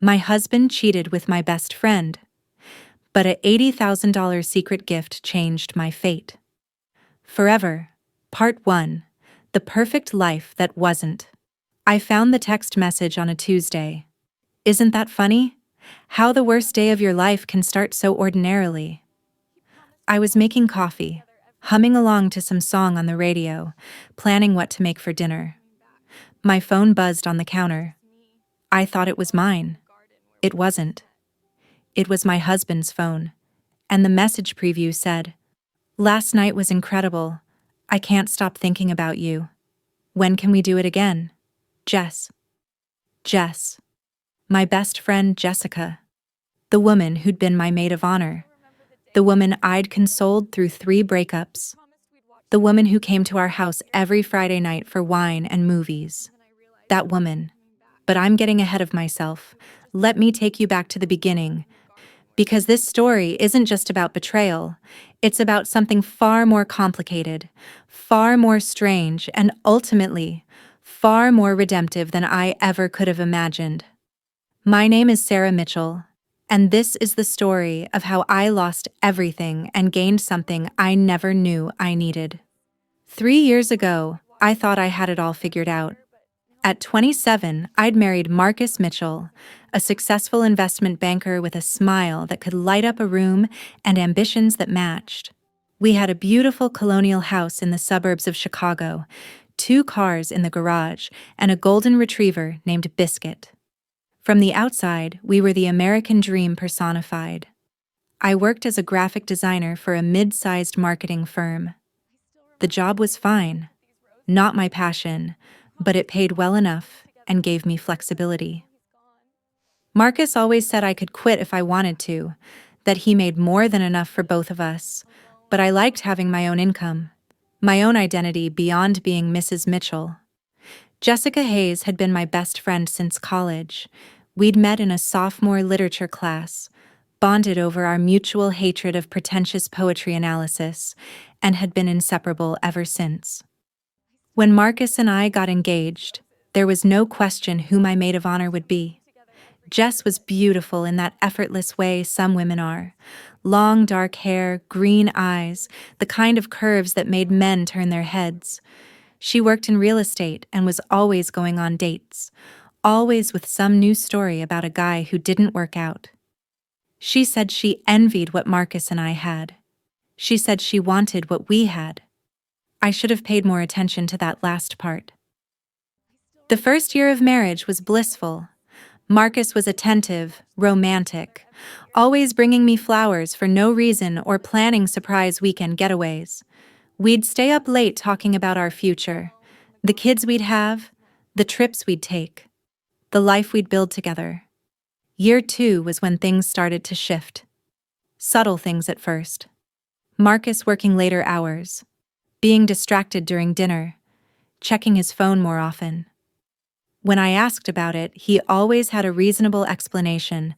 My husband cheated with my best friend, but a $80,000 secret gift changed my fate. Forever. Part 1. The Perfect Life That Wasn't. I found the text message on a Tuesday. Isn't that funny? How the worst day of your life can start so ordinarily. I was making coffee, humming along to some song on the radio, planning what to make for dinner. My phone buzzed on the counter. I thought it was mine. It wasn't. It was my husband's phone, and the message preview said, "Last night was incredible. I can't stop thinking about you. When can we do it again? Jess." Jess. My best friend Jessica. The woman who'd been my maid of honor. The woman I'd consoled through 3 breakups. The woman who came to our house every Friday night for wine and movies. That woman. But I'm getting ahead of myself. Let me take you back to the beginning. Because this story isn't just about betrayal, it's about something far more complicated, far more strange, and ultimately, far more redemptive than I ever could have imagined. My name is Sarah Mitchell, and this is the story of how I lost everything and gained something I never knew I needed. 3 years ago, I thought I had it all figured out. At 27, I'd married Marcus Mitchell, a successful investment banker with a smile that could light up a room and ambitions that matched. We had a beautiful colonial house in the suburbs of Chicago, 2 cars in the garage, and a golden retriever named Biscuit. From the outside, we were the American dream personified. I worked as a graphic designer for a mid-sized marketing firm. The job was fine, not my passion, but it paid well enough and gave me flexibility. Marcus always said I could quit if I wanted to, that he made more than enough for both of us, but I liked having my own income, my own identity beyond being Mrs. Mitchell. Jessica Hayes had been my best friend since college. We'd met in a sophomore literature class, bonded over our mutual hatred of pretentious poetry analysis, and had been inseparable ever since. When Marcus and I got engaged, there was no question who my maid of honor would be. Jess was beautiful in that effortless way some women are. Long dark hair, green eyes, the kind of curves that made men turn their heads. She worked in real estate and was always going on dates, always with some new story about a guy who didn't work out. She said she envied what Marcus and I had. She said she wanted what we had. I should have paid more attention to that last part. The first year of marriage was blissful. Marcus was attentive, romantic, always bringing me flowers for no reason or planning surprise weekend getaways. We'd stay up late talking about our future, the kids we'd have, the trips we'd take, the life we'd build together. Year 2 was when things started to shift. Subtle things at first. Marcus working later hours, being distracted during dinner, checking his phone more often. When I asked about it, he always had a reasonable explanation: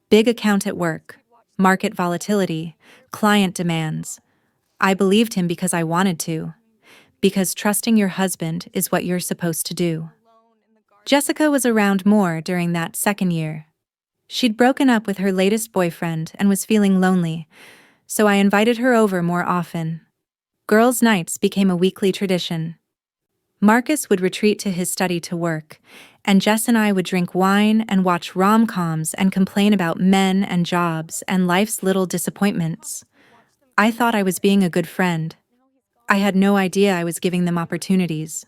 big account at work, market volatility, client demands. I believed him because I wanted to, because trusting your husband is what you're supposed to do. Jessica was around more during that second year. She'd broken up with her latest boyfriend and was feeling lonely, so I invited her over more often. Girls' nights became a weekly tradition. Marcus would retreat to his study to work, and Jess and I would drink wine and watch rom-coms and complain about men and jobs and life's little disappointments. I thought I was being a good friend. I had no idea I was giving them opportunities.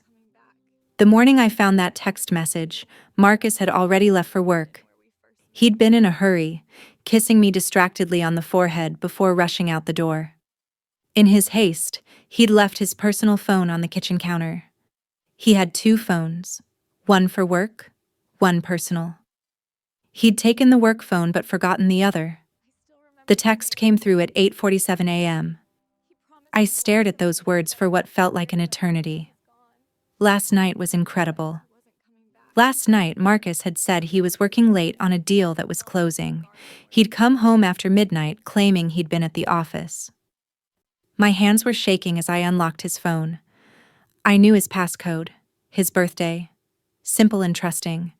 The morning I found that text message, Marcus had already left for work. He'd been in a hurry, kissing me distractedly on the forehead before rushing out the door. In his haste, he'd left his personal phone on the kitchen counter. He had 2 phones, one for work, one personal. He'd taken the work phone but forgotten the other. The text came through at 8:47 a.m. I stared at those words for what felt like an eternity. Last night was incredible. Last night, Marcus had said he was working late on a deal that was closing. He'd come home after midnight claiming he'd been at the office. My hands were shaking as I unlocked his phone. I knew his passcode, his birthday. Simple and trusting.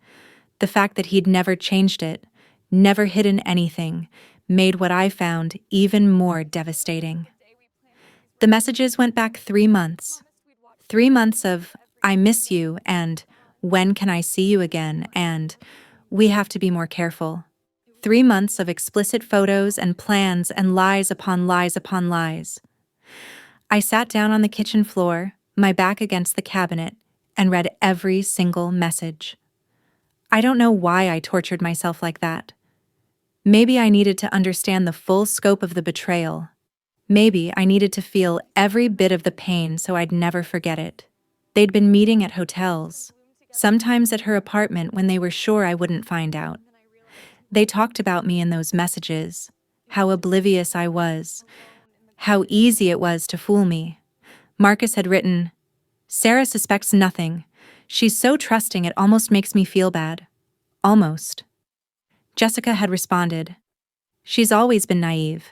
The fact that he'd never changed it, never hidden anything, made what I found even more devastating. The messages went back 3 months. 3 months of, I miss you, and when can I see you again, and we have to be more careful. 3 months of explicit photos and plans and lies upon lies upon lies. I sat down on the kitchen floor, my back against the cabinet, and read every single message. I don't know why I tortured myself like that. Maybe I needed to understand the full scope of the betrayal. Maybe I needed to feel every bit of the pain so I'd never forget it. They'd been meeting at hotels, sometimes at her apartment when they were sure I wouldn't find out. They talked about me in those messages, how oblivious I was, how easy it was to fool me. Marcus had written, "Sarah suspects nothing. She's so trusting it almost makes me feel bad." Almost. Jessica had responded, "She's always been naive.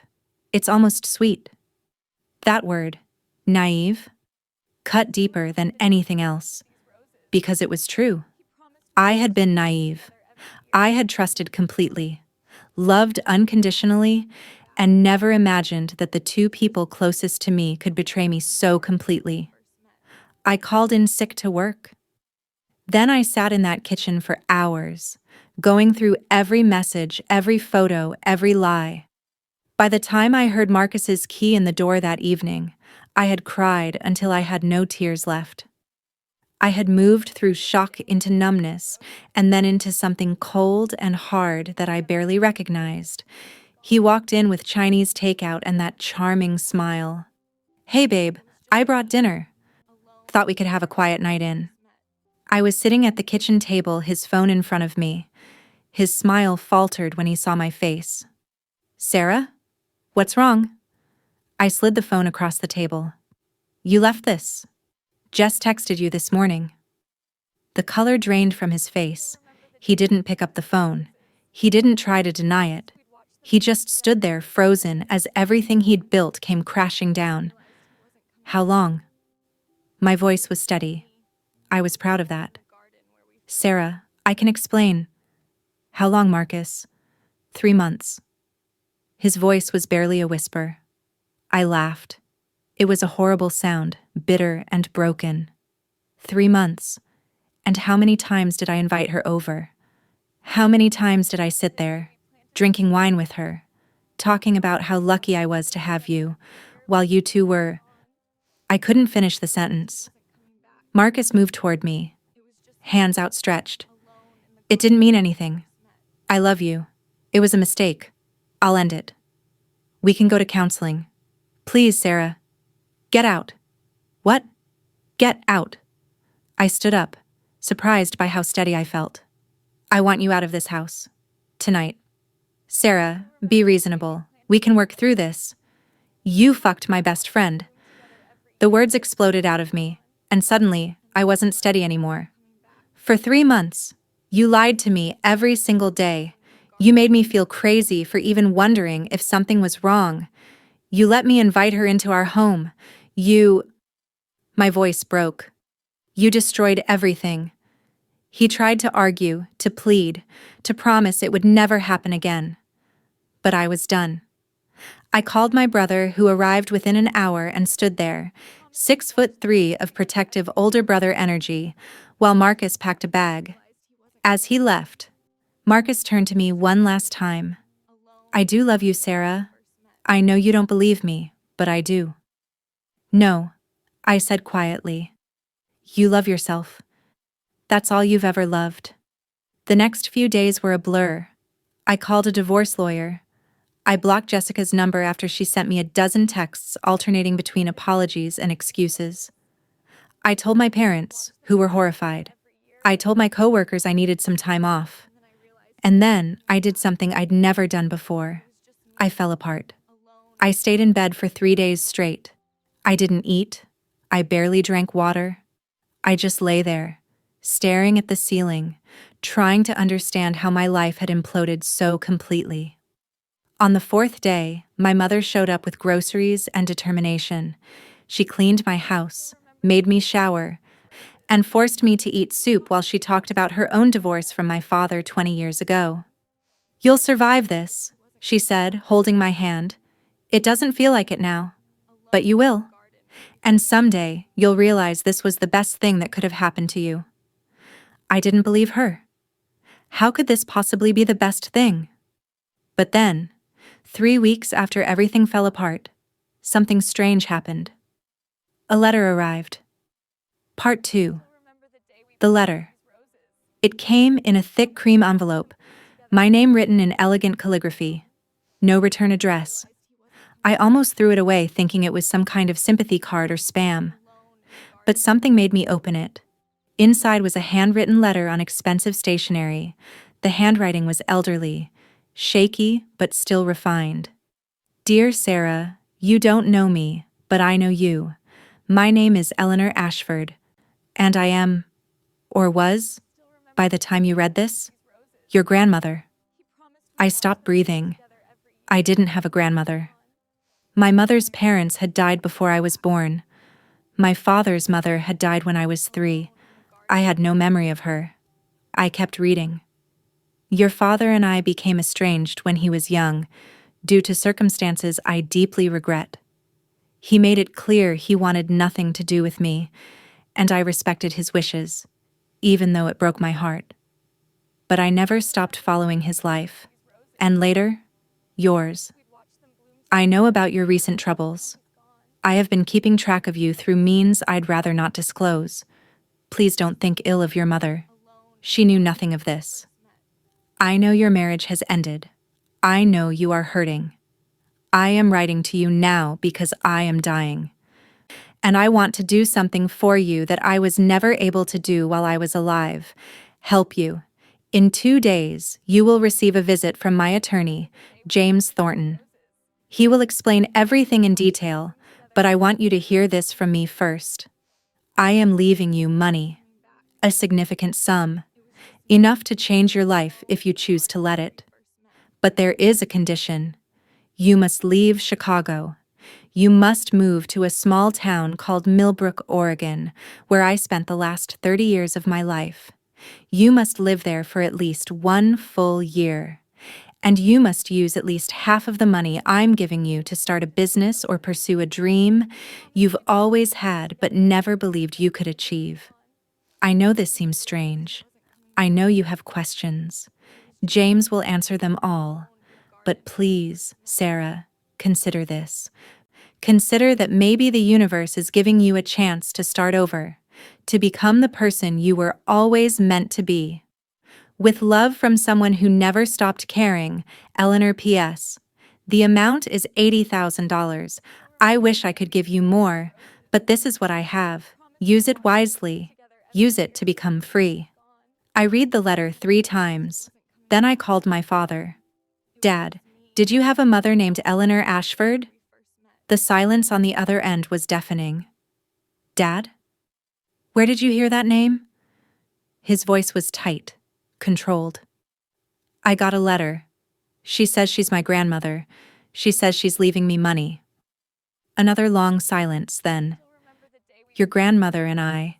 It's almost sweet." That word, naive, cut deeper than anything else, because it was true. I had been naive. I had trusted completely, loved unconditionally, and never imagined that the two people closest to me could betray me so completely. I called in sick to work. Then I sat in that kitchen for hours, going through every message, every photo, every lie. By the time I heard Marcus's key in the door that evening, I had cried until I had no tears left. I had moved through shock into numbness, and then into something cold and hard that I barely recognized. He walked in with Chinese takeout and that charming smile. "Hey babe, I brought dinner. Thought we could have a quiet night in." I was sitting at the kitchen table, his phone in front of me. His smile faltered when he saw my face. "Sarah? What's wrong?" I slid the phone across the table. "You left this. Jess texted you this morning." The color drained from his face. He didn't pick up the phone. He didn't try to deny it. He just stood there frozen as everything he'd built came crashing down. "How long?" My voice was steady. I was proud of that. "Sarah, I can explain." "How long, Marcus?" 3 months. His voice was barely a whisper. I laughed. It was a horrible sound, bitter and broken. 3 months. And how many times did I invite her over? How many times did I sit there, drinking wine with her, talking about how lucky I was to have you, while you two were... I couldn't finish the sentence. Marcus moved toward me, hands outstretched. "It didn't mean anything. I love you. It was a mistake. I'll end it. We can go to counseling. Please, Sarah. Get out." "What?" "Get out." I stood up, surprised by how steady I felt. "I want you out of this house. Tonight." "Sarah, be reasonable. We can work through this. You fucked my best friend." The words exploded out of me, and suddenly, I wasn't steady anymore. "For 3 months, you lied to me every single day. You made me feel crazy for even wondering if something was wrong. You let me invite her into our home. You..." My voice broke. "You destroyed everything." He tried to argue, to plead, to promise it would never happen again. But I was done. I called my brother, who arrived within an hour and stood there, 6'3" of protective older brother energy, while Marcus packed a bag. As he left, Marcus turned to me one last time. "I do love you, Sarah. I know you don't believe me, but I do." "No," I said quietly. "You love yourself. That's all you've ever loved." The next few days were a blur. I called a divorce lawyer. I blocked Jessica's number after she sent me a dozen texts alternating between apologies and excuses. I told my parents, who were horrified. I told my coworkers I needed some time off. And then I did something I'd never done before. I fell apart. I stayed in bed for 3 days straight. I didn't eat. I barely drank water. I just lay there, staring at the ceiling, trying to understand how my life had imploded so completely. On the 4th day, my mother showed up with groceries and determination. She cleaned my house, made me shower, and forced me to eat soup while she talked about her own divorce from my father 20 years ago. "You'll survive this," she said, holding my hand. "It doesn't feel like it now, but you will. And someday, you'll realize this was the best thing that could have happened to you." I didn't believe her. How could this possibly be the best thing? But then, 3 weeks after everything fell apart, something strange happened. A letter arrived. Part 2. The letter. It came in a thick cream envelope, my name written in elegant calligraphy. No return address. I almost threw it away thinking it was some kind of sympathy card or spam. But something made me open it. Inside was a handwritten letter on expensive stationery. The handwriting was elderly, shaky but still refined. "Dear Sarah, you don't know me, but I know you. My name is Eleanor Ashford, and I am, or was, by the time you read this, your grandmother." I stopped breathing. I didn't have a grandmother. My mother's parents had died before I was born. My father's mother had died when I was 3. I had no memory of her. I kept reading. "Your father and I became estranged when he was young, due to circumstances I deeply regret. He made it clear he wanted nothing to do with me, and I respected his wishes, even though it broke my heart. But I never stopped following his life, and later, yours. I know about your recent troubles. I have been keeping track of you through means I'd rather not disclose. Please don't think ill of your mother. She knew nothing of this. I know your marriage has ended. I know you are hurting. I am writing to you now because I am dying. And I want to do something for you that I was never able to do while I was alive. Help you. In 2 days, you will receive a visit from my attorney, James Thornton. He will explain everything in detail, but I want you to hear this from me first. I am leaving you money. A significant sum. Enough to change your life if you choose to let it. But there is a condition. You must leave Chicago. You must move to a small town called Millbrook, Oregon, where I spent the last 30 years of my life. You must live there for at least 1 full year. And you must use at least half of the money I'm giving you to start a business or pursue a dream you've always had but never believed you could achieve. I know this seems strange. I know you have questions. James will answer them all. But please, Sarah, consider this. Consider that maybe the universe is giving you a chance to start over, to become the person you were always meant to be. With love from someone who never stopped caring, Eleanor P.S. The amount is $80,000. I wish I could give you more, but this is what I have. Use it wisely. Use it to become free. I read the letter 3 times. Then I called my father. "Dad, did you have a mother named Eleanor Ashford?" The silence on the other end was deafening. "Dad? Where did you hear that name?" His voice was tight, controlled. "I got a letter. She says she's my grandmother. She says she's leaving me money." Another long silence, then. "Your grandmother and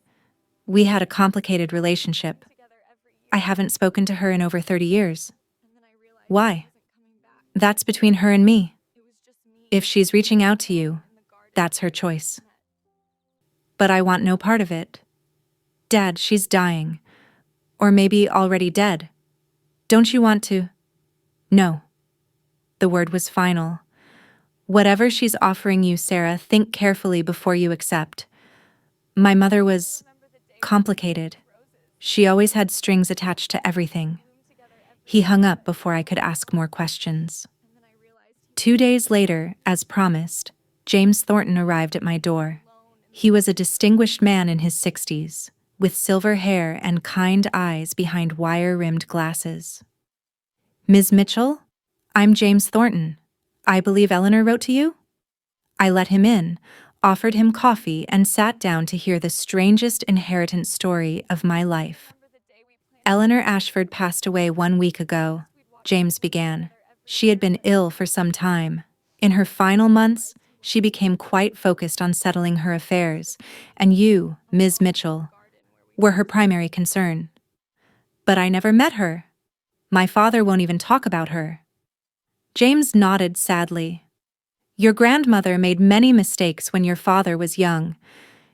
we had a complicated relationship. I haven't spoken to her in over 30 years. Why? That's between her and me. If she's reaching out to you, that's her choice. But I want no part of it. Dad, she's dying. Or maybe already dead. Don't you want to?" "No." The word was final. "Whatever she's offering you, Sarah, think carefully before you accept. My mother was complicated. She always had strings attached to everything." He hung up before I could ask more questions. 2 days later, as promised, James Thornton arrived at my door. He was a distinguished man in his 60s, with silver hair and kind eyes behind wire-rimmed glasses. "Ms. Mitchell, I'm James Thornton. I believe Eleanor wrote to you?" I let him in, offered him coffee, and sat down to hear the strangest inheritance story of my life. "Eleanor Ashford passed away 1 week ago," James began. "She had been ill for some time. In her final months, she became quite focused on settling her affairs, and you, Ms. Mitchell, were her primary concern. But I never met her. My father won't even talk about her. James nodded sadly. Your grandmother made many mistakes when your father was young.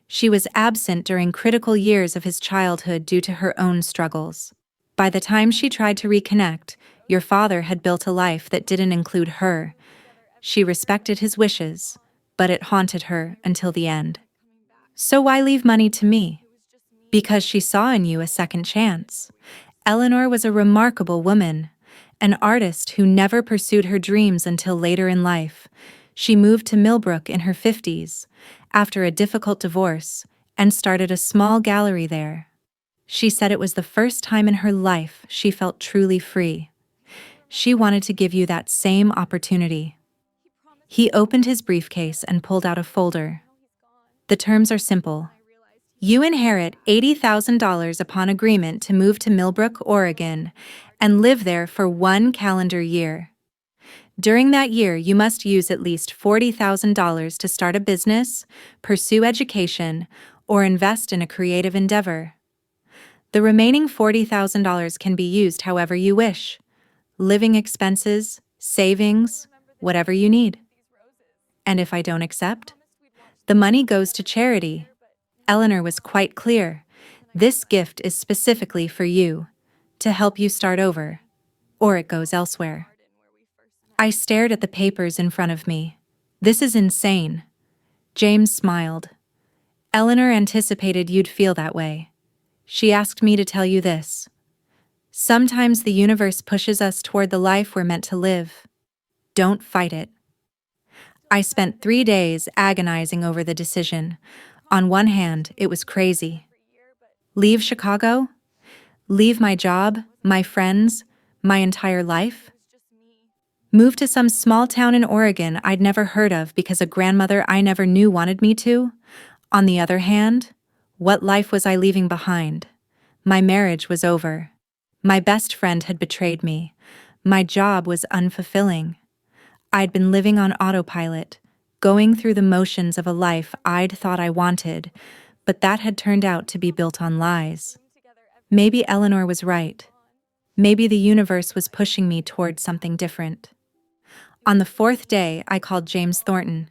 She was absent during critical years of his childhood due to her own struggles. By the time she tried to reconnect, your father had built a life that didn't include her. She respected his wishes, but it haunted her until the end. So why leave money to me? Because she saw in you a second chance. Eleanor was a remarkable woman, an artist who never pursued her dreams until later in life. She moved to Millbrook in her 50s, after a difficult divorce, and started a small gallery there. She said it was the first time in her life she felt truly free. She wanted to give you that same opportunity. He opened his briefcase and pulled out a folder. The terms are simple. You inherit $80,000 upon agreement to move to Millbrook, Oregon, and live there for 1 calendar year. During that year, you must use at least $40,000 to start a business, pursue education, or invest in a creative endeavor. The remaining $40,000 can be used however you wish. Living expenses, savings, whatever you need. And if I don't accept? The money goes to charity. Eleanor was quite clear. This gift is specifically for you, to help you start over, or it goes elsewhere. I stared at the papers in front of me. This is insane. James smiled. Eleanor anticipated you'd feel that way. She asked me to tell you this. Sometimes the universe pushes us toward the life we're meant to live. Don't fight it. I spent 3 days agonizing over the decision. On one hand, it was crazy. Leave Chicago? Leave my job, my friends, my entire life? Move to some small town in Oregon I'd never heard of because a grandmother I never knew wanted me to? On the other hand, what life was I leaving behind? My marriage was over. My best friend had betrayed me. My job was unfulfilling. I'd been living on autopilot, going through the motions of a life I'd thought I wanted, but that had turned out to be built on lies. Maybe Eleanor was right. Maybe the universe was pushing me toward something different. On the 4th day, I called James Thornton.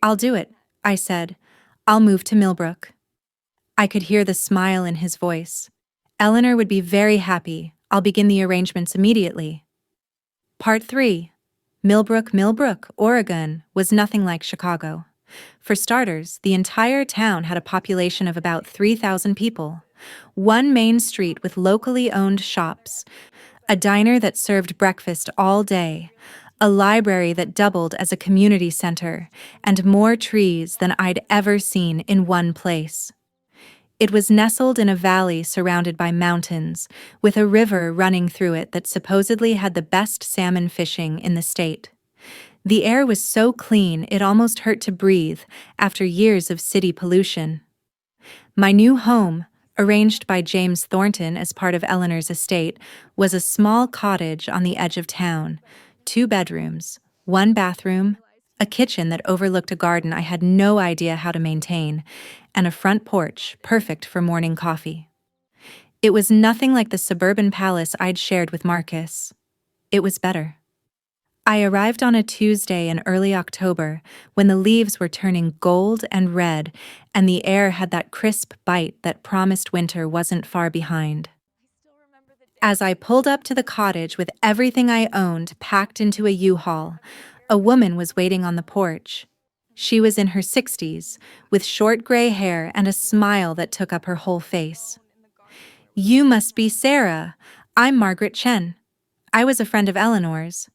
I'll do it, I said. I'll move to Millbrook. I could hear the smile in his voice. Eleanor would be very happy. I'll begin the arrangements immediately. Part 3. Millbrook, Oregon, was nothing like Chicago. For starters, the entire town had a population of about 3,000 people. One main street with locally owned shops, a diner that served breakfast all day, a library that doubled as a community center, and more trees than I'd ever seen in one place. It was nestled in a valley surrounded by mountains, with a river running through it that supposedly had the best salmon fishing in the state. The air was so clean it almost hurt to breathe after years of city pollution. My new home, arranged by James Thornton as part of Eleanor's estate, was a small cottage on the edge of town, 2 bedrooms, 1 bathroom, a kitchen that overlooked a garden I had no idea how to maintain, and a front porch perfect for morning coffee. It was nothing like the suburban palace I'd shared with Marcus. It was better. I arrived on a Tuesday in early October when the leaves were turning gold and red and the air had that crisp bite that promised winter wasn't far behind. As I pulled up to the cottage with everything I owned packed into a U-Haul, a woman was waiting on the porch. She was in her 60s, with short gray hair and a smile that took up her whole face. You must be Sarah. I'm Margaret Chen. I was a friend of Eleanor's.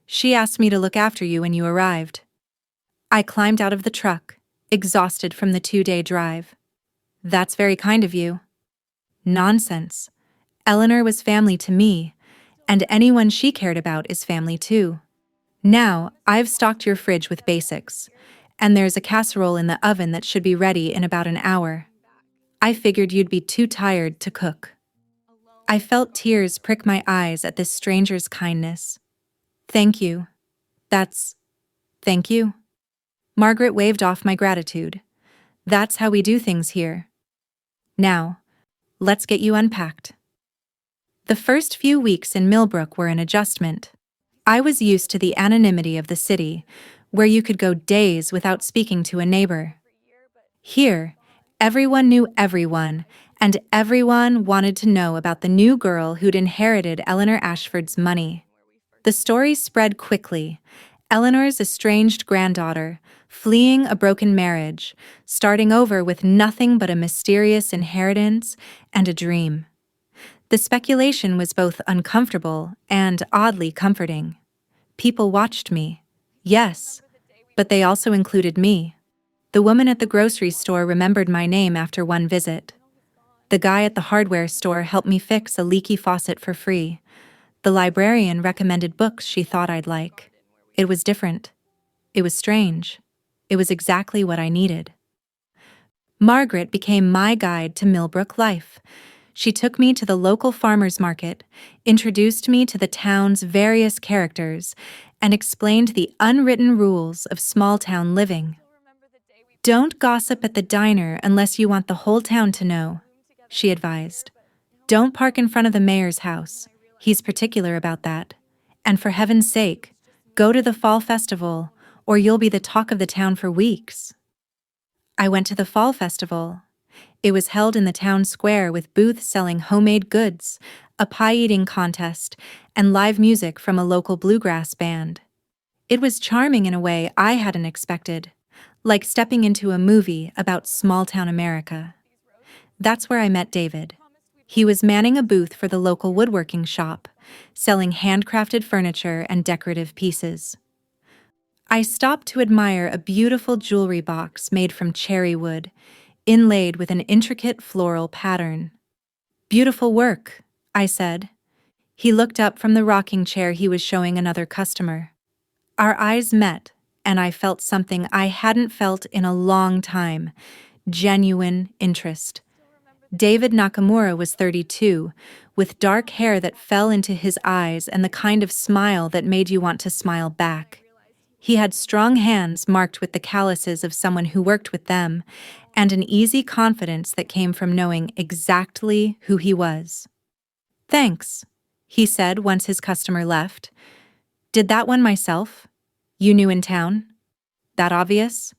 She asked me to look after you when you arrived. I climbed out of the truck, exhausted from the 2-day drive. That's very kind of you. Nonsense. Eleanor was family to me, and anyone she cared about is family too. Now, I've stocked your fridge with basics, and there's a casserole in the oven that should be ready in about an hour. I figured you'd be too tired to cook. I felt tears prick my eyes at this stranger's kindness. Thank you. Thank you. Margaret waved off my gratitude. That's how we do things here. Now, Let's get you unpacked. The first few weeks in Millbrook were an adjustment. I was used to the anonymity of the city, where you could go days without speaking to a neighbor. Here, everyone knew everyone, and everyone wanted to know about the new girl who'd inherited Eleanor Ashford's money. The story spread quickly. Eleanor's estranged granddaughter, fleeing a broken marriage, starting over with nothing but a mysterious inheritance and a dream. The speculation was both uncomfortable and oddly comforting. People watched me. Yes, but they also included me. The woman at the grocery store remembered my name after one visit. The guy at the hardware store helped me fix a leaky faucet for free. The librarian recommended books she thought I'd like. It was different. It was strange. It was exactly what I needed. Margaret became my guide to Millbrook life. She took me to the local farmers market, introduced me to the town's various characters, and explained the unwritten rules of small-town living. Don't gossip at the diner unless you want the whole town to know, she advised. Don't park in front of the mayor's house. He's particular about that. And for heaven's sake, go to the fall festival, or you'll be the talk of the town for weeks. I went to the fall festival. It was held in the town square with booths selling homemade goods, a pie-eating contest, and live music from a local bluegrass band. It was charming in a way I hadn't expected, like stepping into a movie about small-town America. That's where I met David. He was manning a booth for the local woodworking shop, selling handcrafted furniture and decorative pieces. I stopped to admire a beautiful jewelry box made from cherry wood, inlaid with an intricate floral pattern. Beautiful work, I said. He looked up from the rocking chair he was showing another customer. Our eyes met, and I felt something I hadn't felt in a long time: genuine interest. David Nakamura was 32, with dark hair that fell into his eyes and the kind of smile that made you want to smile back. He had strong hands marked with the calluses of someone who worked with them, and an easy confidence that came from knowing exactly who he was. "Thanks," he said once his customer left. "Did that one myself. You new in town? That obvious?"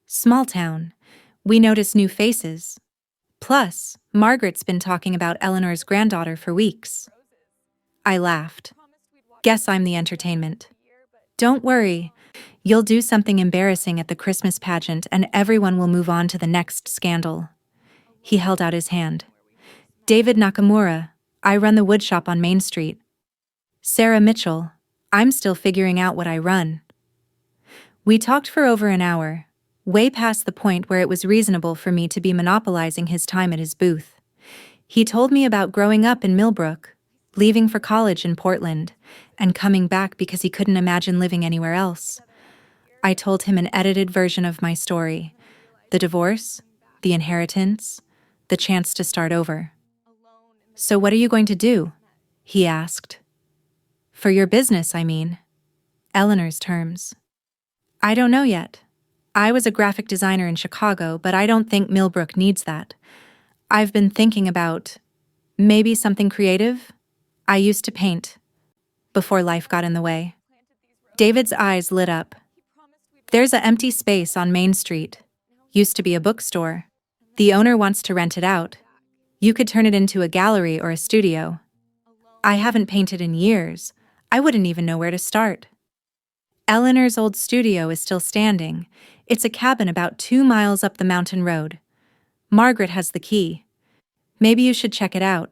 "Small town. We notice new faces. Plus, Margaret's been talking about Eleanor's granddaughter for weeks." I laughed. "Guess I'm the entertainment." "Don't worry. You'll do something embarrassing at the Christmas pageant and everyone will move on to the next scandal." He held out his hand. "David Nakamura. I run the woodshop on Main Street." "Sarah Mitchell. I'm still figuring out what I run." We talked for over an hour, way past the point where it was reasonable for me to be monopolizing his time at his booth. He told me about growing up in Millbrook, leaving for college in Portland, and coming back because he couldn't imagine living anywhere else. I told him an edited version of my story: the divorce, the inheritance, the chance to start over. "So what are you going to do?" he asked. "For your business, I mean." Eleanor's terms. "I don't know yet. I was a graphic designer in Chicago, but I don't think Millbrook needs that. I've been thinking about maybe something creative. I used to paint before life got in the way." David's eyes lit up. "There's an empty space on Main Street. Used to be a bookstore. The owner wants to rent it out. You could turn it into a gallery or a studio." "I haven't painted in years. I wouldn't even know where to start." Eleanor's old studio is still standing. It's a cabin about 2 miles up the mountain road. Margaret has the key. Maybe you should check it out.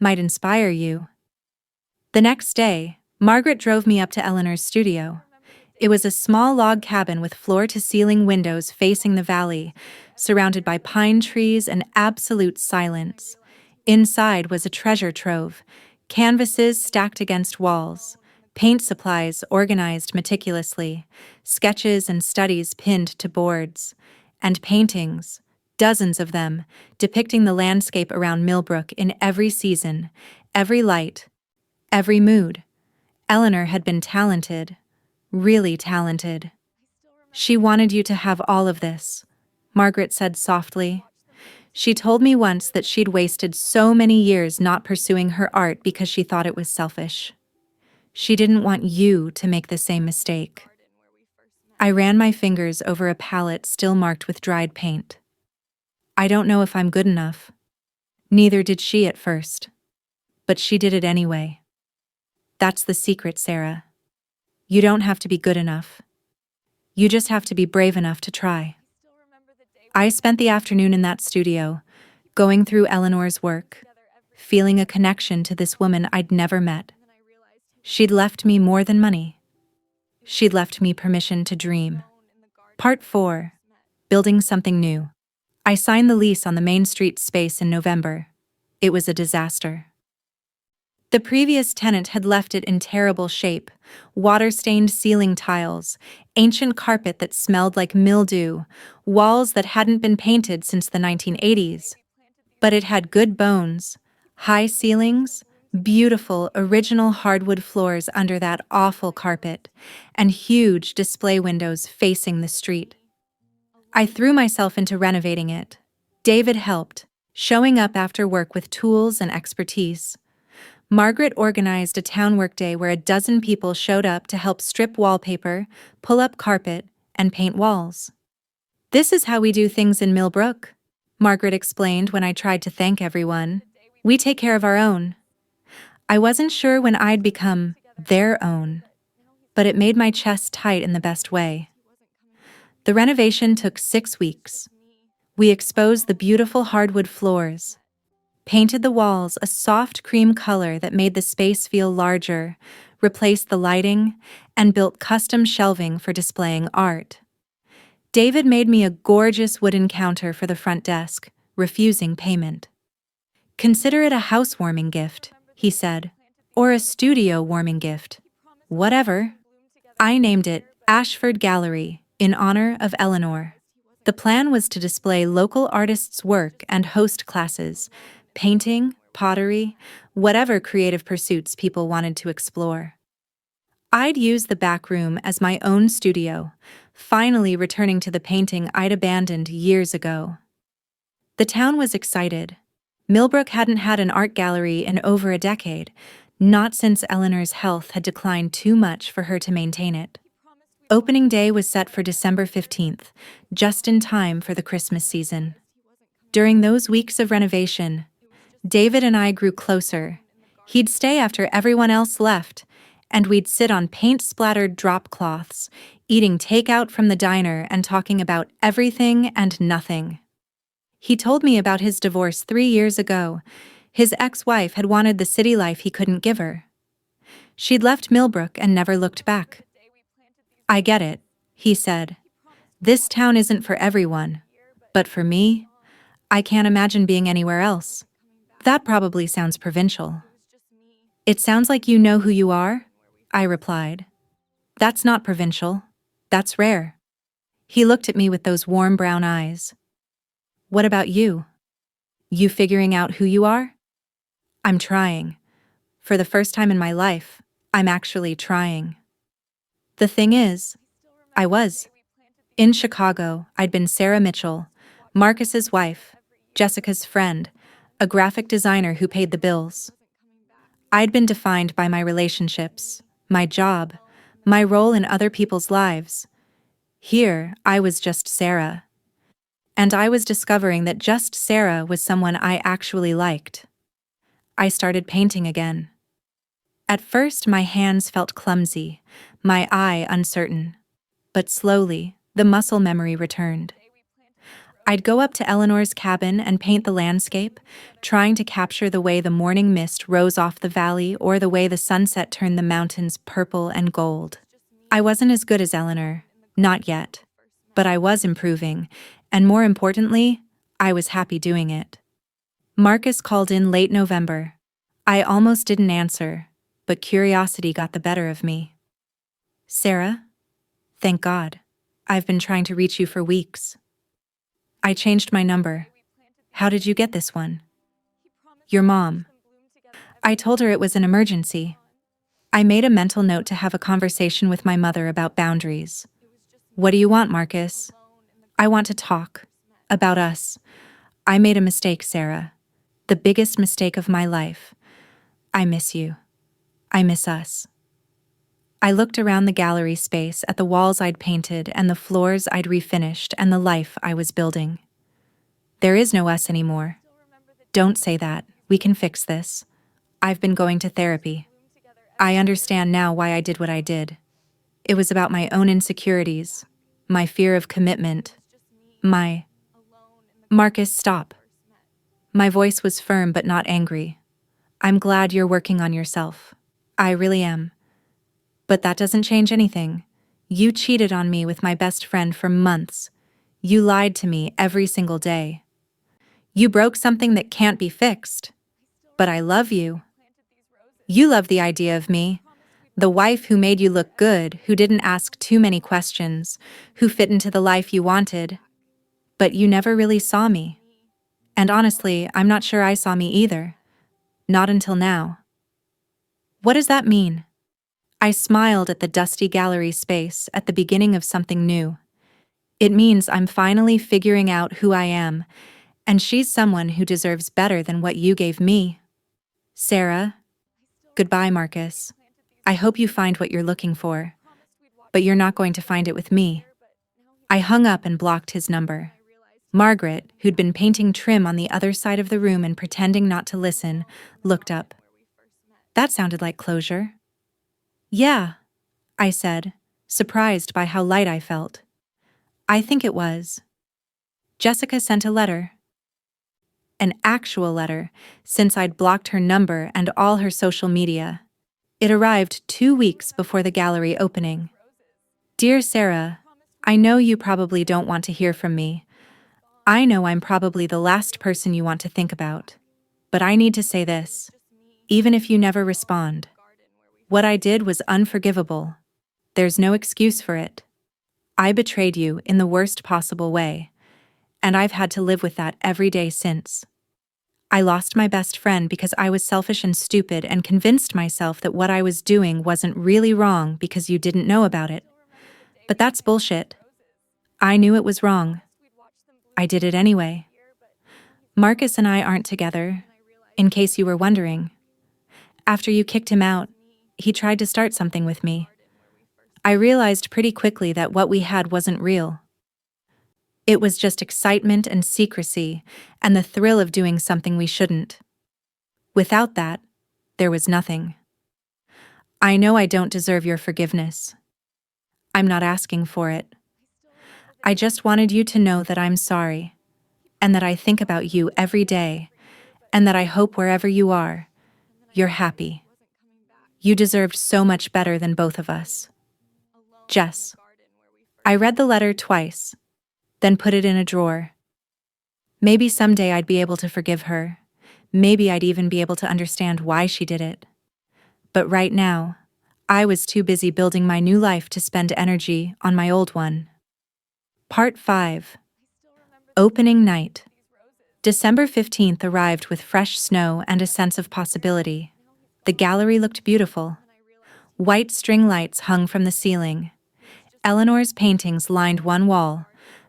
Might inspire you. The next day, Margaret drove me up to Eleanor's studio. It was a small log cabin with floor-to-ceiling windows facing the valley, surrounded by pine trees and absolute silence. Inside was a treasure trove: canvases stacked against walls, paint supplies organized meticulously, sketches and studies pinned to boards, and paintings, dozens of them, depicting the landscape around Millbrook in every season, every light, every mood. Eleanor had been talented, really talented. "She wanted you to have all of this," Margaret said softly. She told me once that she'd wasted so many years not pursuing her art because she thought it was selfish. She didn't want you to make the same mistake. I ran my fingers over a palette still marked with dried paint. I don't know if I'm good enough. Neither did she at first. But she did it anyway. That's the secret, Sarah. You don't have to be good enough. You just have to be brave enough to try. I spent the afternoon in that studio, going through Eleanor's work, feeling a connection to this woman I'd never met. She'd left me more than money. She'd left me permission to dream. Part 4. Building something new. I signed the lease on the Main Street space in November. It was a disaster. The previous tenant had left it in terrible shape: water-stained ceiling tiles, ancient carpet that smelled like mildew, walls that hadn't been painted since the 1980s. But it had good bones, high ceilings, beautiful original hardwood floors under that awful carpet, and huge display windows facing the street. I threw myself into renovating it. David helped, showing up after work with tools and expertise. Margaret organized a town workday where a dozen people showed up to help strip wallpaper, pull up carpet, and paint walls. "This is how we do things in Millbrook," Margaret explained when I tried to thank everyone. "We take care of our own." I wasn't sure when I'd become their own, but it made my chest tight in the best way. The renovation took 6 weeks. We exposed the beautiful hardwood floors, painted the walls a soft cream color that made the space feel larger, replaced the lighting, and built custom shelving for displaying art. David made me a gorgeous wooden counter for the front desk, refusing payment. "Consider it a housewarming gift," he said, "or a studio warming gift. Whatever." I named it Ashford Gallery in honor of Eleanor. The plan was to display local artists' work and host classes, painting, pottery, whatever creative pursuits people wanted to explore. I'd use the back room as my own studio, finally returning to the painting I'd abandoned years ago. The town was excited. Millbrook hadn't had an art gallery in over a decade, not since Eleanor's health had declined too much for her to maintain it. Opening day was set for December 15th, just in time for the Christmas season. During those weeks of renovation, David and I grew closer. He'd stay after everyone else left, and we'd sit on paint-splattered drop cloths, eating takeout from the diner and talking about everything and nothing. He told me about his divorce 3 years ago. His ex-wife had wanted the city life he couldn't give her. She'd left Millbrook and never looked back. "I get it," he said. "This town isn't for everyone. But for me, I can't imagine being anywhere else." "That probably sounds provincial." "It sounds like you know who you are," I replied. "That's not provincial. That's rare." He looked at me with those warm brown eyes. "What about you? You figuring out who you are?" "I'm trying. For the first time in my life, I'm actually trying." The thing is, I was. In Chicago, I'd been Sarah Mitchell, Marcus's wife, Jessica's friend, a graphic designer who paid the bills. I'd been defined by my relationships, my job, my role in other people's lives. Here, I was just Sarah. And I was discovering that just Sarah was someone I actually liked. I started painting again. At first, my hands felt clumsy, my eye uncertain. But slowly, the muscle memory returned. I'd go up to Eleanor's cabin and paint the landscape, trying to capture the way the morning mist rose off the valley or the way the sunset turned the mountains purple and gold. I wasn't as good as Eleanor, not yet. But I was improving, and more importantly, I was happy doing it. Marcus called in late November. I almost didn't answer, but curiosity got the better of me. "Sarah? Thank God. I've been trying to reach you for weeks." "I changed my number. How did you get this one?" "Your mom." I told her it was an emergency. I made a mental note to have a conversation with my mother about boundaries. "What do you want, Marcus?" "I want to talk. About us. I made a mistake, Sarah. The biggest mistake of my life. I miss you. I miss us. I looked around the gallery space at the walls I'd painted and the floors I'd refinished and the life I was building. There is no us anymore. Don't say that. We can fix this. I've been going to therapy. I understand now why I did what I did. It was about my own insecurities, my fear of commitment, my... Marcus, stop. My voice was firm but not angry. I'm glad you're working on yourself. I really am. But that doesn't change anything. You cheated on me with my best friend for months. You lied to me every single day. You broke something that can't be fixed. But I love you. You love the idea of me. The wife who made you look good, who didn't ask too many questions, who fit into the life you wanted. But you never really saw me. And honestly, I'm not sure I saw me either. Not until now. What does that mean? I smiled at the dusty gallery space at the beginning of something new. It means I'm finally figuring out who I am, and she's someone who deserves better than what you gave me. Sarah, goodbye, Marcus. I hope you find what you're looking for, but you're not going to find it with me. I hung up and blocked his number. Margaret, who'd been painting trim on the other side of the room and pretending not to listen, looked up. That sounded like closure. Yeah, I said, surprised by how light I felt. I think it was. Jessica sent a letter. An actual letter, since I'd blocked her number and all her social media. It arrived 2 weeks before the gallery opening. Dear Sarah, I know you probably don't want to hear from me. I know I'm probably the last person you want to think about. But I need to say this, even if you never respond. What I did was unforgivable. There's no excuse for it. I betrayed you in the worst possible way, and I've had to live with that every day since. I lost my best friend because I was selfish and stupid and convinced myself that what I was doing wasn't really wrong because you didn't know about it. But that's bullshit. I knew it was wrong. I did it anyway. Marcus and I aren't together, in case you were wondering. After you kicked him out, he tried to start something with me. I realized pretty quickly that what we had wasn't real. It was just excitement and secrecy and the thrill of doing something we shouldn't. Without that, there was nothing. I know I don't deserve your forgiveness. I'm not asking for it. I just wanted you to know that I'm sorry, and that I think about you every day, and that I hope wherever you are, you're happy. You deserved so much better than both of us. Jess. I read the letter twice, then put it in a drawer. Maybe someday I'd be able to forgive her. Maybe I'd even be able to understand why she did it. But right now, I was too busy building my new life to spend energy on my old one. Part 5. Opening night. December 15th arrived with fresh snow and a sense of possibility. The gallery looked beautiful. White string lights hung from the ceiling. Eleanor's paintings lined one wall,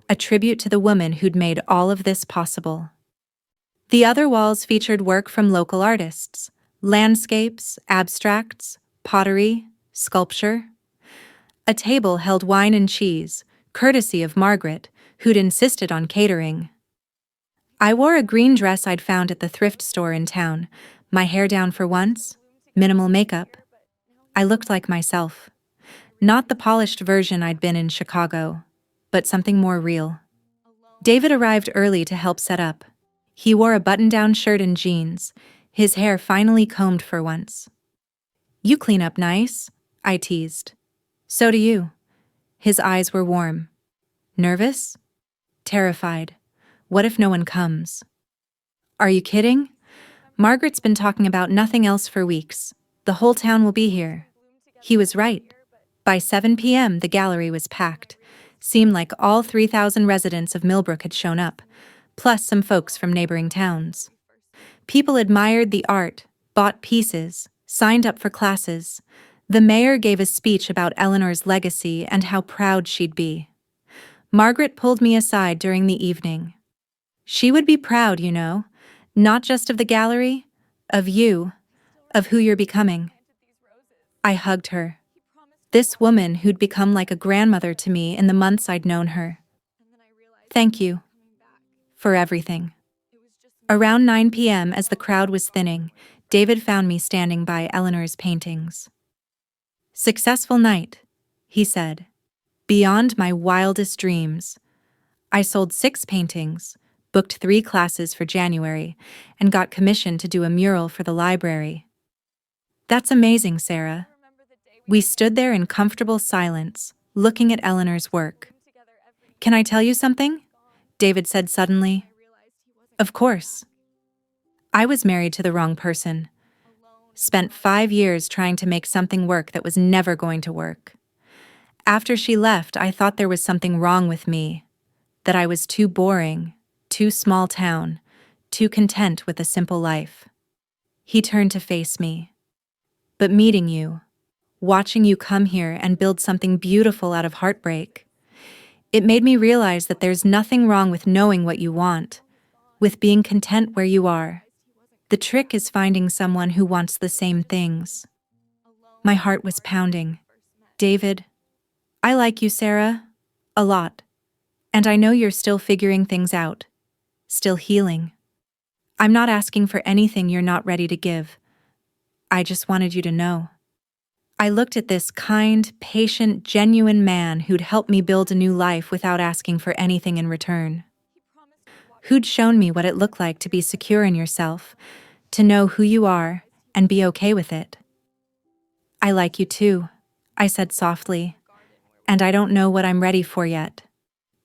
a tribute to the woman who'd made all of this possible. The other walls featured work from local artists, landscapes, abstracts, pottery, sculpture. A table held wine and cheese, courtesy of Margaret, who'd insisted on catering. I wore a green dress I'd found at the thrift store in town, my hair down for once, minimal makeup. I looked like myself. Not the polished version I'd been in Chicago, but something more real. David arrived early to help set up. He wore a button-down shirt and jeans, his hair finally combed for once. You clean up nice, I teased. So do you. His eyes were warm. Nervous? Terrified. What if no one comes? Are you kidding? Margaret's been talking about nothing else for weeks. The whole town will be here. He was right. By 7 p.m., the gallery was packed. Seemed like all 3,000 residents of Millbrook had shown up, plus some folks from neighboring towns. People admired the art, bought pieces, signed up for classes. The mayor gave a speech about Eleanor's legacy and how proud she'd be. Margaret pulled me aside during the evening. She would be proud, not just of the gallery, of you, of who you're becoming. I hugged her. This woman who'd become like a grandmother to me in the months I'd known her. Thank you for everything. Around 9 p.m., as the crowd was thinning, David found me standing by Eleanor's paintings. "Successful night," he said. "Beyond my wildest dreams. I sold 6 paintings, booked 3 classes for January, and got commissioned to do a mural for the library." "That's amazing, Sarah." We stood there in comfortable silence, looking at Eleanor's work. "Can I tell you something?" David said suddenly. "Of course." I was married to the wrong person. Spent 5 years trying to make something work that was never going to work. After she left, I thought there was something wrong with me, that I was too boring, too small town, too content with a simple life. He turned to face me. "But meeting you, watching you come here and build something beautiful out of heartbreak, it made me realize that there's nothing wrong with knowing what you want, with being content where you are. The trick is finding someone who wants the same things." My heart was pounding. "David, I like you, Sarah, a lot. And I know you're still figuring things out, still healing. I'm not asking for anything you're not ready to give. I just wanted you to know." I looked at this kind, patient, genuine man who'd helped me build a new life without asking for anything in return. Who'd shown me what it looked like to be secure in yourself, to know who you are, and be okay with it. "I like you too," I said softly, "and I don't know what I'm ready for yet,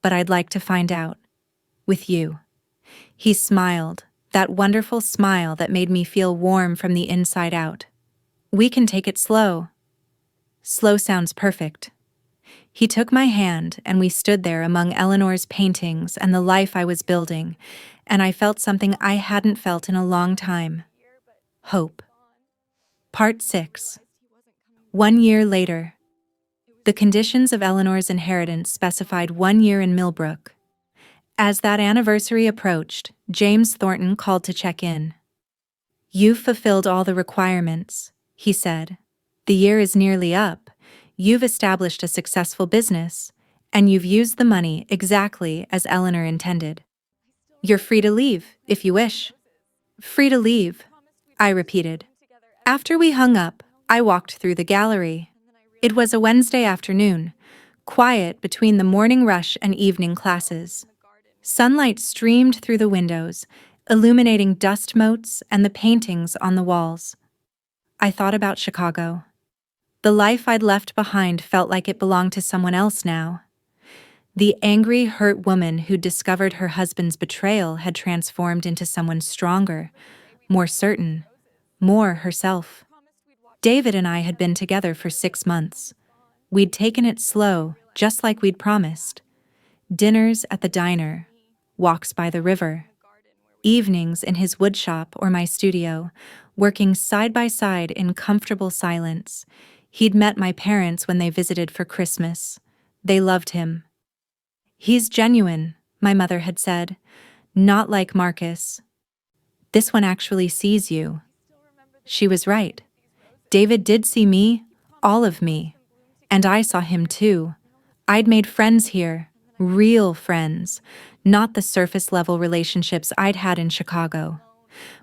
but I'd like to find out. With you." He smiled, that wonderful smile that made me feel warm from the inside out. "We can take it slow." Slow sounds perfect. He took my hand and we stood there among Eleanor's paintings and the life I was building, and I felt something I hadn't felt in a long time. Hope. Part 6. 1 year later. The conditions of Eleanor's inheritance specified 1 year in Millbrook. As that anniversary approached, James Thornton called to check in. "You've fulfilled all the requirements," he said. "The year is nearly up. You've established a successful business, and you've used the money exactly as Eleanor intended. You're free to leave, if you wish." "Free to leave," I repeated. After we hung up, I walked through the gallery. It was a Wednesday afternoon, quiet between the morning rush and evening classes. Sunlight streamed through the windows, illuminating dust motes and the paintings on the walls. I thought about Chicago. The life I'd left behind felt like it belonged to someone else now. The angry, hurt woman who'd discovered her husband's betrayal had transformed into someone stronger, more certain, more herself. David and I had been together for 6 months. We'd taken it slow, just like we'd promised. Dinners at the diner, walks by the river, evenings in his woodshop or my studio, working side by side in comfortable silence. He'd met my parents when they visited for Christmas. They loved him. "He's genuine," my mother had said, "not like Marcus. This one actually sees you." She was right. David did see me, all of me, and I saw him too. I'd made friends here, real friends, not the surface-level relationships I'd had in Chicago.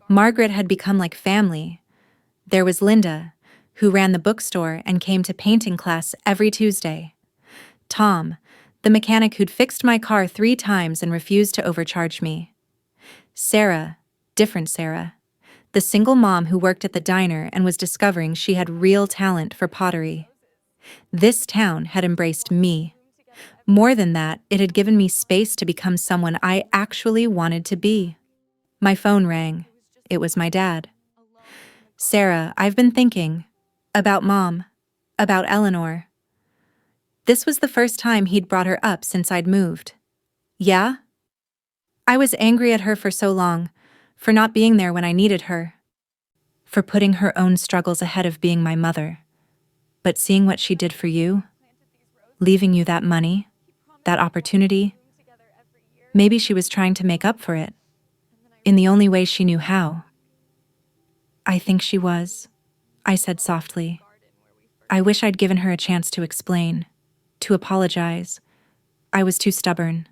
Margaret had become like family. There was Linda, who ran the bookstore and came to painting class every Tuesday. Tom, the mechanic who'd fixed my car 3 times and refused to overcharge me. Sarah, different Sarah, the single mom who worked at the diner and was discovering she had real talent for pottery. This town had embraced me. More than that, it had given me space to become someone I actually wanted to be. My phone rang. It was my dad. "Sarah, I've been thinking. About Mom. About Eleanor." This was the first time he'd brought her up since I'd moved. "Yeah?" I was angry at her for so long, for not being there when I needed her, for putting her own struggles ahead of being my mother. But seeing what she did for you, leaving you that money, that opportunity, Maybe she was trying to make up for it, in the only way she knew how. I think she was, I said softly. I wish I'd given her a chance to explain, to apologize. I was too stubborn.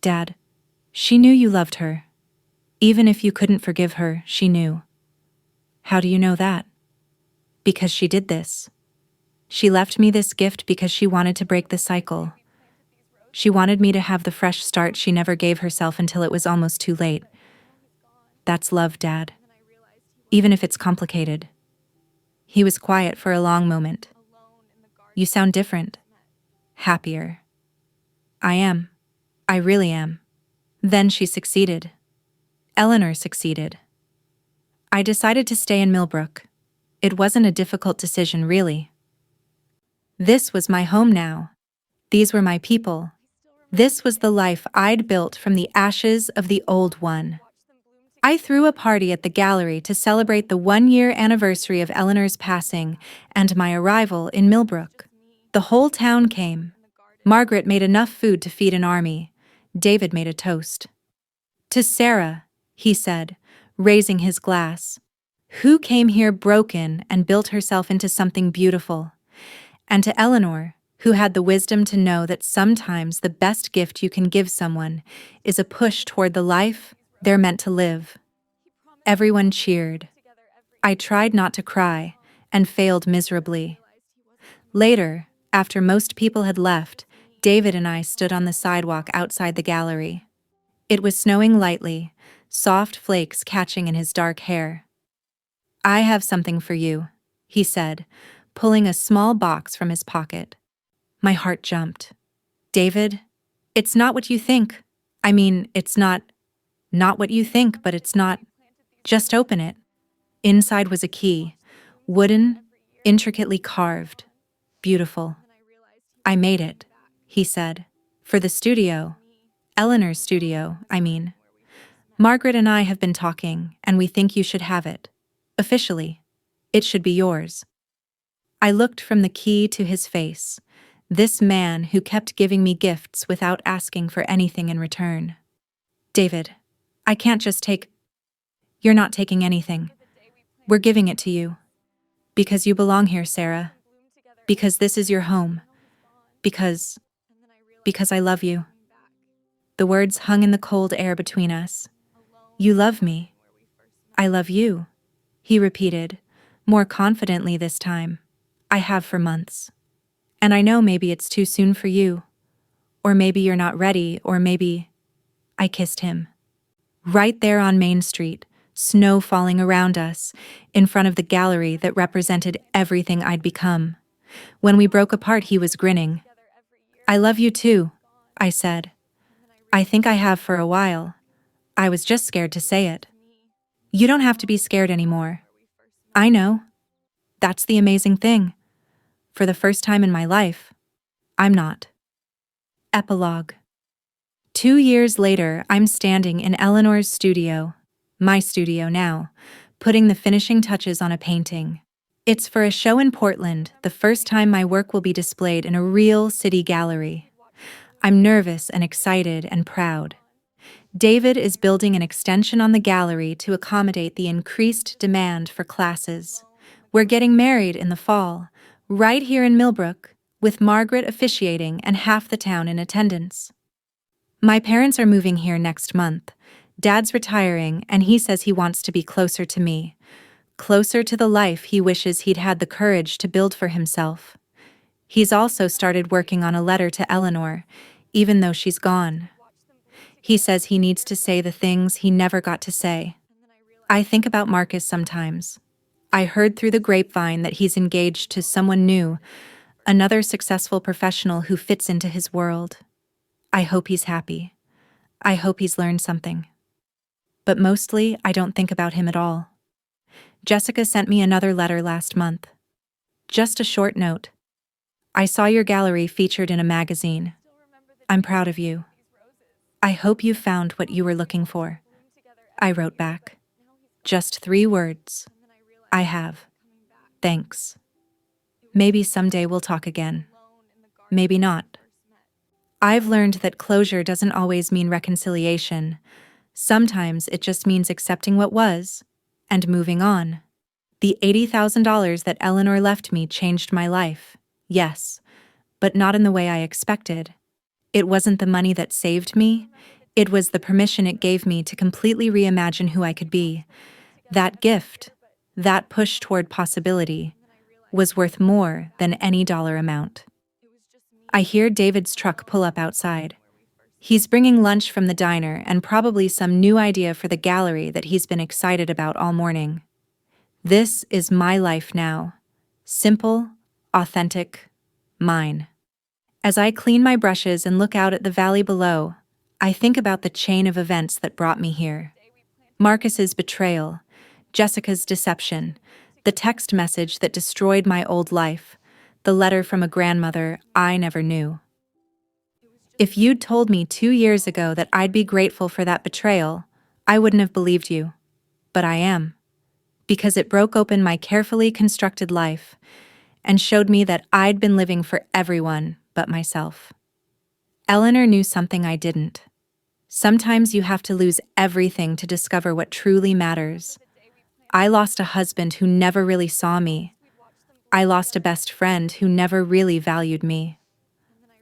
Dad, she knew you loved her. Even if you couldn't forgive her, she knew. How do you know that? Because she did this. She left me this gift because she wanted to break the cycle. She wanted me to have the fresh start she never gave herself until it was almost too late. That's love, Dad. Even if it's complicated. He was quiet for a long moment. You sound different. Happier. I am. I really am. Then she succeeded. Eleanor succeeded. I decided to stay in Millbrook. It wasn't a difficult decision, really. This was my home now. These were my people. This was the life I'd built from the ashes of the old one. I threw a party at the gallery to celebrate the 1-year anniversary of Eleanor's passing and my arrival in Millbrook. The whole town came. Margaret made enough food to feed an army. David made a toast. To Sarah, he said, raising his glass, who came here broken and built herself into something beautiful. And to Eleanor, who had the wisdom to know that sometimes the best gift you can give someone is a push toward the life they're meant to live. Everyone cheered. I tried not to cry and failed miserably. Later, after most people had left, David and I stood on the sidewalk outside the gallery. It was snowing lightly, soft flakes catching in his dark hair. I have something for you, he said, pulling a small box from his pocket. My heart jumped. David, it's not what you think. I mean, it's not what you think, but it's not. Just open it. Inside was a key, wooden, intricately carved, beautiful. I made it, he said, for the studio. Eleanor's studio, I mean. Margaret and I have been talking, and we think you should have it. Officially. It should be yours. I looked from the key to his face, this man who kept giving me gifts without asking for anything in return. David, I can't just take... You're not taking anything. We're giving it to you. Because you belong here, Sarah. Because this is your home. Because I love you. The words hung in the cold air between us. You love me. I love you, he repeated, more confidently this time. I have for months. And I know maybe it's too soon for you. Or maybe you're not ready, or maybe... I kissed him. Right there on Main Street, snow falling around us, in front of the gallery that represented everything I'd become. When we broke apart, he was grinning. I love you too, I said. I think I have for a while. I was just scared to say it. You don't have to be scared anymore. I know. That's the amazing thing. For the first time in my life, I'm not. Epilogue. 2 years later, I'm standing in Eleanor's studio, my studio now, putting the finishing touches on a painting. It's for a show in Portland, the first time my work will be displayed in a real city gallery. I'm nervous and excited and proud. David is building an extension on the gallery to accommodate the increased demand for classes. We're getting married in the fall, right here in Millbrook, with Margaret officiating and half the town in attendance. My parents are moving here next month. Dad's retiring, and he says he wants to be closer to me, closer to the life he wishes he'd had the courage to build for himself. He's also started working on a letter to Eleanor, even though she's gone. He says he needs to say the things he never got to say. I think about Marcus sometimes. I heard through the grapevine that he's engaged to someone new, another successful professional who fits into his world. I hope he's happy. I hope he's learned something. But mostly, I don't think about him at all. Jessica sent me another letter last month. Just a short note. I saw your gallery featured in a magazine. I'm proud of you. I hope you found what you were looking for. I wrote back. Just 3 words. I have. Thanks. Maybe someday we'll talk again. Maybe not. I've learned that closure doesn't always mean reconciliation. Sometimes it just means accepting what was and moving on. The $80,000 that Eleanor left me changed my life, yes, but not in the way I expected. It wasn't the money that saved me, it was the permission it gave me to completely reimagine who I could be. That gift, that push toward possibility, was worth more than any dollar amount. I hear David's truck pull up outside. He's bringing lunch from the diner and probably some new idea for the gallery that he's been excited about all morning. This is my life now. Simple, authentic, mine. As I clean my brushes and look out at the valley below, I think about the chain of events that brought me here. Marcus's betrayal, Jessica's deception, the text message that destroyed my old life, the letter from a grandmother I never knew. If you'd told me 2 years ago that I'd be grateful for that betrayal, I wouldn't have believed you. But I am. Because it broke open my carefully constructed life and showed me that I'd been living for everyone but myself. Eleanor knew something I didn't. Sometimes you have to lose everything to discover what truly matters. I lost a husband who never really saw me. I lost a best friend who never really valued me.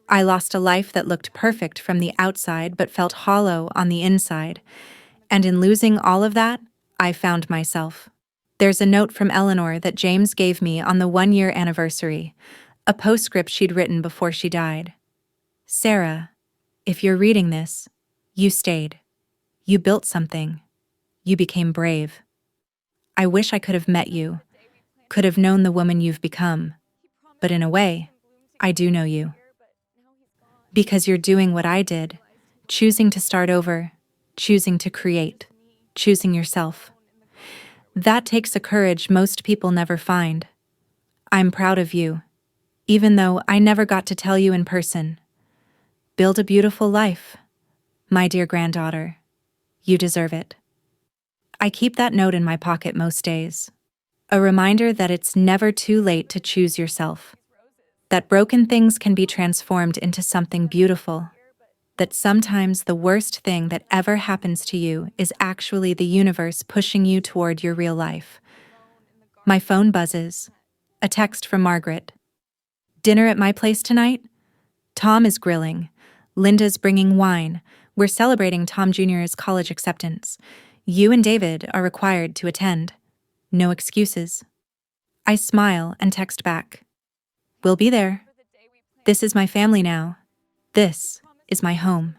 I lost a life that looked perfect from the outside but felt hollow on the inside. And in losing all of that, I found myself. There's a note from Eleanor that James gave me on the 1-year anniversary, a postscript she'd written before she died. Sarah, if you're reading this, you stayed. You built something. You became brave. I wish I could have met you, could have known the woman you've become. But in a way, I do know you. Because you're doing what I did, choosing to start over, choosing to create, choosing yourself. That takes a courage most people never find. I'm proud of you, even though I never got to tell you in person. Build a beautiful life, my dear granddaughter. You deserve it. I keep that note in my pocket most days. A reminder that it's never too late to choose yourself. That broken things can be transformed into something beautiful. That sometimes the worst thing that ever happens to you is actually the universe pushing you toward your real life. My phone buzzes. A text from Margaret. Dinner at my place tonight? Tom is grilling. Linda's bringing wine. We're celebrating Tom Jr.'s college acceptance. You and David are required to attend. No excuses. I smile and text back. We'll be there. This is my family now. This is my home.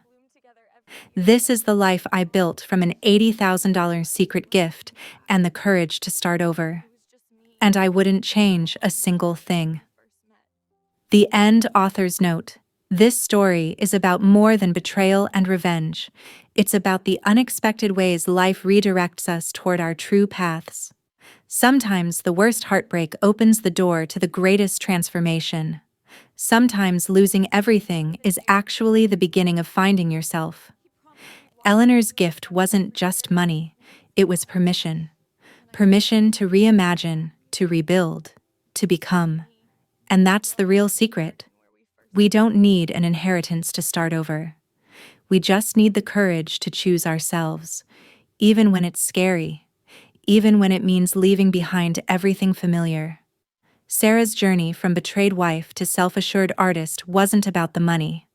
This is the life I built from an $80,000 secret gift and the courage to start over. And I wouldn't change a single thing. The end author's note. This story is about more than betrayal and revenge. It's about the unexpected ways life redirects us toward our true paths. Sometimes the worst heartbreak opens the door to the greatest transformation. Sometimes losing everything is actually the beginning of finding yourself. Eleanor's gift wasn't just money, it was permission. Permission to reimagine, to rebuild, to become. And that's the real secret. We don't need an inheritance to start over. We just need the courage to choose ourselves, even when it's scary, even when it means leaving behind everything familiar. Sarah's journey from betrayed wife to self-assured artist wasn't about the money.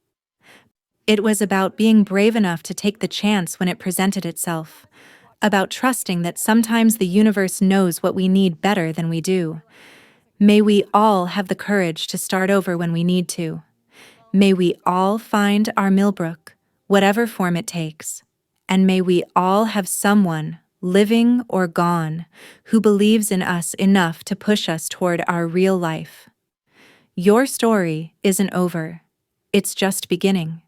It was about being brave enough to take the chance when it presented itself, about trusting that sometimes the universe knows what we need better than we do. May we all have the courage to start over when we need to. May we all find our Millbrook, whatever form it takes. And may we all have someone, living or gone, who believes in us enough to push us toward our real life. Your story isn't over. It's just beginning.